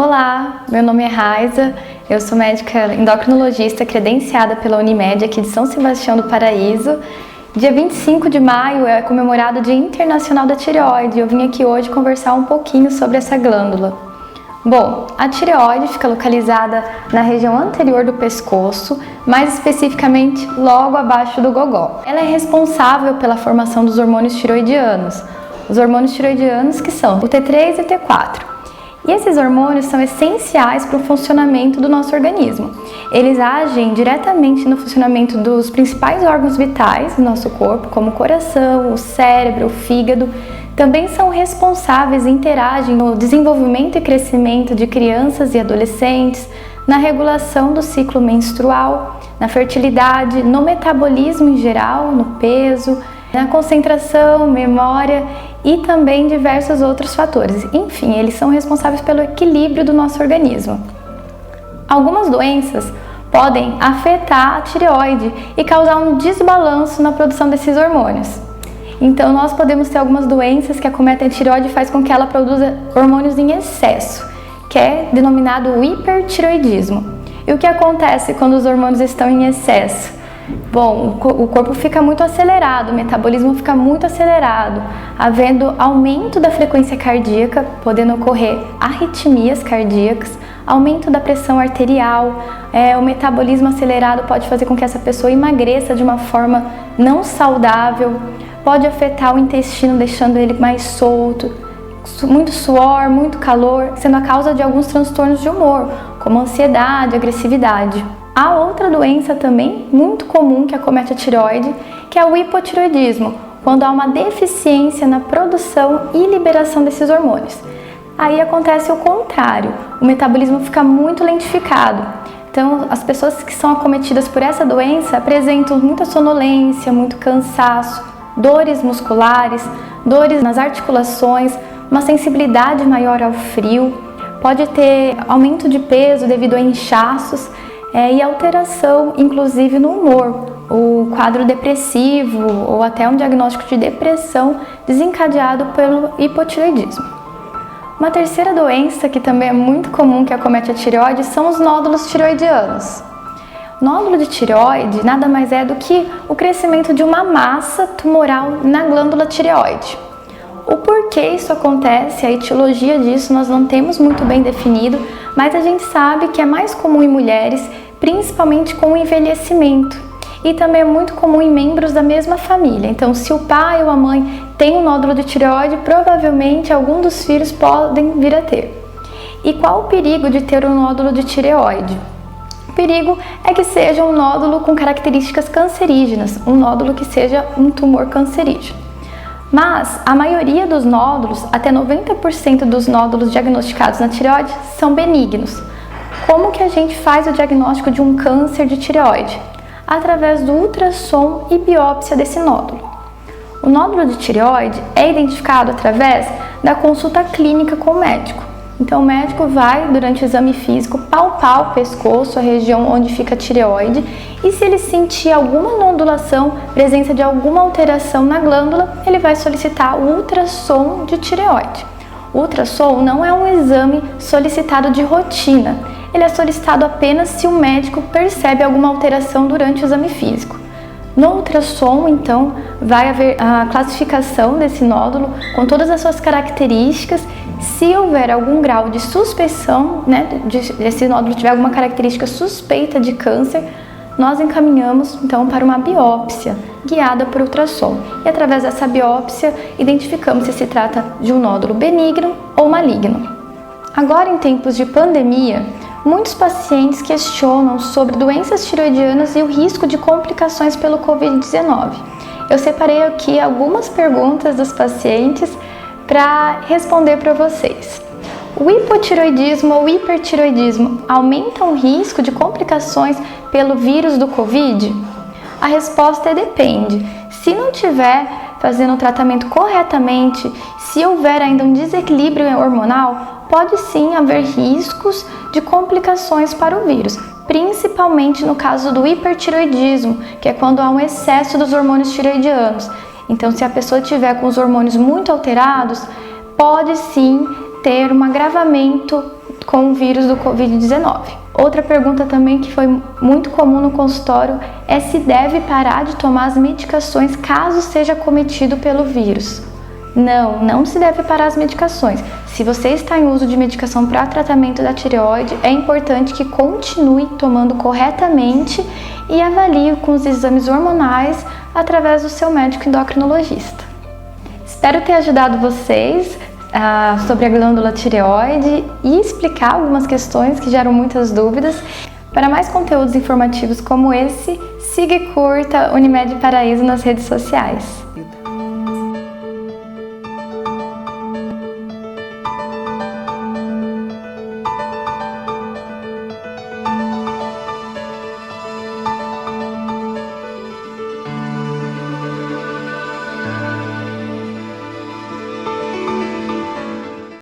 Olá, meu nome é Raiza, eu sou médica endocrinologista credenciada pela Unimed aqui de São Sebastião do Paraíso. Dia 25 de maio é comemorado o Dia Internacional da Tireoide e eu vim aqui hoje conversar um pouquinho sobre essa glândula. Bom, a tireoide fica localizada na região anterior do pescoço, mais especificamente logo abaixo do gogó. Ela é responsável pela formação dos hormônios tireoidianos. Os hormônios tireoidianos que são o T3 e o T4. E esses hormônios são essenciais para o funcionamento do nosso organismo. Eles agem diretamente no funcionamento dos principais órgãos vitais do nosso corpo, como o coração, o cérebro, o fígado. Também são responsáveis e interagem no desenvolvimento e crescimento de crianças e adolescentes, na regulação do ciclo menstrual, na fertilidade, no metabolismo em geral, no peso, na concentração, memória e também diversos outros fatores. Enfim, eles são responsáveis pelo equilíbrio do nosso organismo. Algumas doenças podem afetar a tireoide e causar um desbalanço na produção desses hormônios. Então, nós podemos ter algumas doenças que acometem a tireoide e faz com que ela produza hormônios em excesso, que é denominado hipertireoidismo. E o que acontece quando os hormônios estão em excesso? Bom, o corpo fica muito acelerado, o metabolismo fica muito acelerado, havendo aumento da frequência cardíaca, podendo ocorrer arritmias cardíacas, aumento da pressão arterial, o metabolismo acelerado pode fazer com que essa pessoa emagreça de uma forma não saudável, pode afetar o intestino, deixando ele mais solto, muito suor, muito calor, sendo a causa de alguns transtornos de humor, como ansiedade, agressividade. Há outra doença também muito comum que acomete a tireoide, que é o hipotireoidismo, quando há uma deficiência na produção e liberação desses hormônios. Aí acontece o contrário, o metabolismo fica muito lentificado. Então, as pessoas que são acometidas por essa doença apresentam muita sonolência, muito cansaço, dores musculares, dores nas articulações, uma sensibilidade maior ao frio, pode ter aumento de peso devido a inchaços, e alteração, inclusive, no humor, o quadro depressivo ou até um diagnóstico de depressão desencadeado pelo hipotireoidismo. Uma terceira doença que também é muito comum que acomete a tireoide são os nódulos tireoidianos. O nódulo de tireoide nada mais é do que o crescimento de uma massa tumoral na glândula tireoide. O porquê isso acontece, a etiologia disso nós não temos muito bem definido, mas a gente sabe que é mais comum em mulheres, principalmente com o envelhecimento. E também é muito comum em membros da mesma família. Então, se o pai ou a mãe tem um nódulo de tireoide, provavelmente algum dos filhos podem vir a ter. E qual o perigo de ter um nódulo de tireoide? O perigo é que seja um nódulo com características cancerígenas, um nódulo que seja um tumor cancerígeno. Mas a maioria dos nódulos, até 90% dos nódulos diagnosticados na tireoide, são benignos. Como que a gente faz o diagnóstico de um câncer de tireoide? Através do ultrassom e biópsia desse nódulo. O nódulo de tireoide é identificado através da consulta clínica com o médico. Então o médico vai, durante o exame físico, palpar o pescoço, a região onde fica a tireoide, e se ele sentir alguma nodulação, presença de alguma alteração na glândula, ele vai solicitar o ultrassom de tireoide. O ultrassom não é um exame solicitado de rotina, ele é solicitado apenas se o médico percebe alguma alteração durante o exame físico. No ultrassom, então, vai haver a classificação desse nódulo com todas as suas características. Se houver algum grau de suspeição, esse nódulo tiver alguma característica suspeita de câncer, nós encaminhamos então para uma biópsia guiada por ultrassom. E através dessa biópsia, identificamos se se trata de um nódulo benigno ou maligno. Agora, em tempos de pandemia, muitos pacientes questionam sobre doenças tireoidianas e o risco de complicações pelo Covid-19. Eu separei aqui algumas perguntas dos pacientes para responder para vocês. O hipotireoidismo ou hipertireoidismo aumentam o risco de complicações pelo vírus do Covid? A resposta é depende. Se não tiver fazendo o tratamento corretamente, se houver ainda um desequilíbrio hormonal, pode sim haver riscos de complicações para o vírus, principalmente no caso do hipertireoidismo, que é quando há um excesso dos hormônios tireoidianos. Então, se a pessoa tiver com os hormônios muito alterados, pode sim ter um agravamento com o vírus do Covid-19. Outra pergunta também que foi muito comum no consultório é se deve parar de tomar as medicações caso seja acometido pelo vírus. Não se deve parar as medicações. Se você está em uso de medicação para tratamento da tireoide, é importante que continue tomando corretamente e avalie com os exames hormonais através do seu médico endocrinologista. Espero ter ajudado vocês sobre a glândula tireoide e explicar algumas questões que geram muitas dúvidas. Para mais conteúdos informativos como esse, siga e curta Unimed Paraíso nas redes sociais.